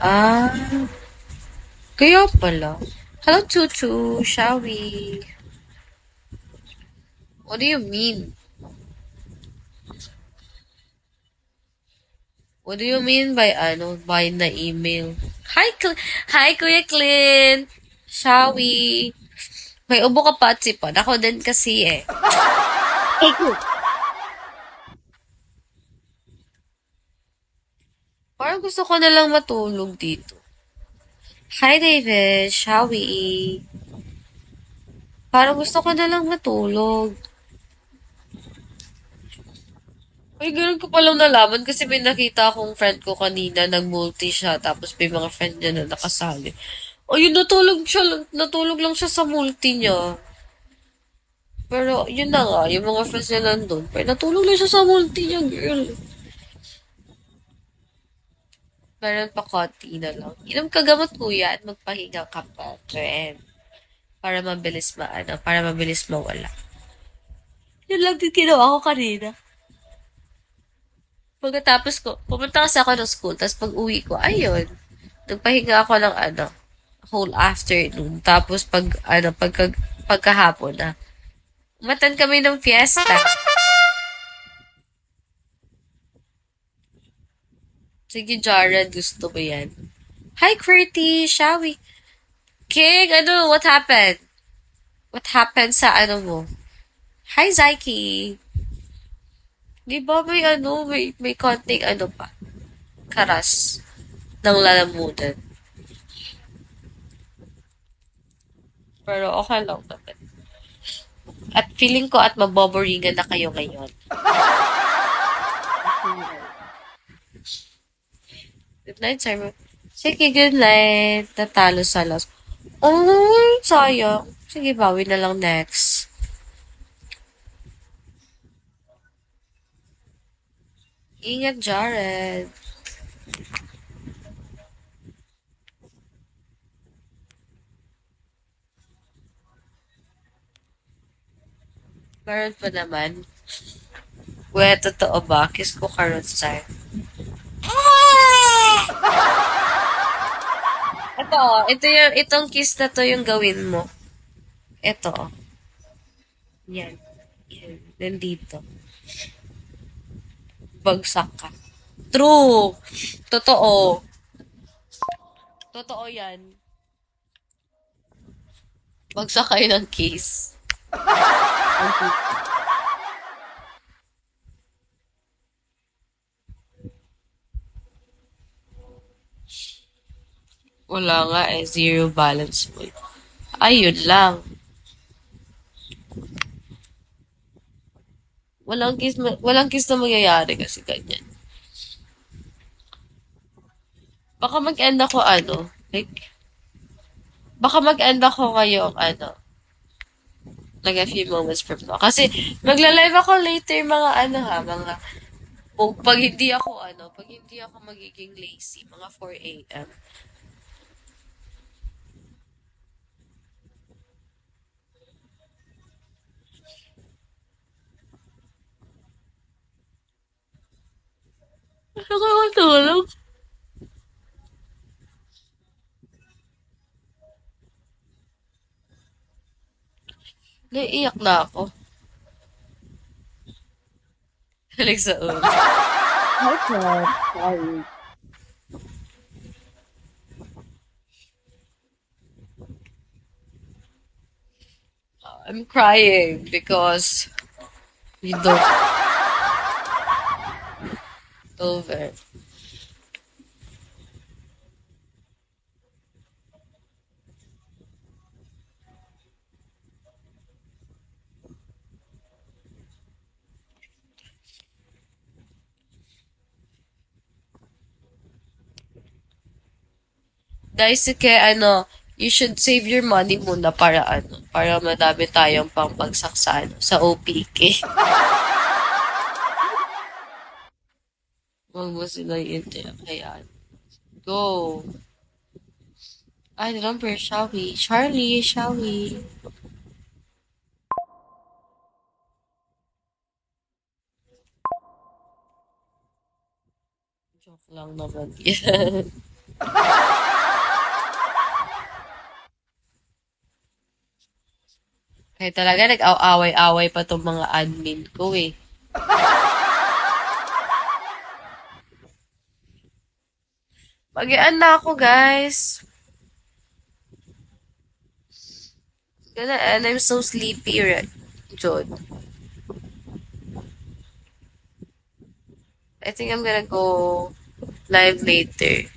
Ah, kaya pala. Hello, Chuchu. Shall we? What do you mean? What do you mean by by the email? Hi, Kuya Clint. Shall we? May ubo ka pa at sipon. Ako din kasi eh. Parang gusto ko na lang matulog dito. Hi, David. Shall we? Parang gusto ko na lang matulog. Ay, ganun ko palang nalaman kasi may nakita akong friend ko kanina, nag-multi siya, tapos may mga friend niya na nakasali. Ayun, natulog lang siya sa multi niya. Pero, yun na nga, yung mga friends niya nandun. Pero natulog lang siya sa multi niya, girl. Meron pa konti na lang. Inom ka gamot, kuya, at magpahinga ka pa, friend. Para mabilis mawala. Yun lang din ginawa ko kanina. Pagkatapos ko, pumunta kasi ako ng school, tapos pag uwi ko, ayun, nagpahinga ako ng whole afternoon. Tapos pagkahapon na, umatan kami ng fiesta. Sige, Jared, gusto mo yan? Hi, Qwerty! Shall we? King, what happened? What happened sa mo? Hi, Zyke! Di ba may konting pa, karas ng lalamunan. Pero okay lang naman. At feeling ko at maboboringan na kayo ngayon. Good night, sir. Sige, good night. Natalo sa last. Oh, sayang. Sige, bawi na lang next. Ingat, Jared. Meron pa naman. Weh, totoo ba? Kiss ko karon sir. Itong kiss na to yung gawin mo. Ito, oh. Yan. Yan. Nandito. Bagsak ka. True. Totoo. Totoo yan. Bagsak kayo ng kiss. Wala nga eh. Zero balance point. Ayun lang. Walang kiss na mangyayari kasi ganyan. Baka mag-end ako like, baka mag-end ako ngayong like a few moments from now. Kasi magla-live ako later mga pag hindi ako magiging lazy, mga 4 a.m. Nakakatulog. Naiiyak na ako. Halik sa ulo. Hi, Kat. Sorry. I'm crying because we don't over. Daisuke, you should save your money muna para madami tayong pang bagsak sa OPK. Huwag mo sila iintiyan. Kaya, go. Ay, number, shall we? Charlie, shall we? Joke lang naman yan. Kaya talaga nag-away-away pa tong mga admin ko eh. Mag-ian na ako, guys. Gonna end. I'm so sleepy, right? Jod. I think I'm gonna go live later.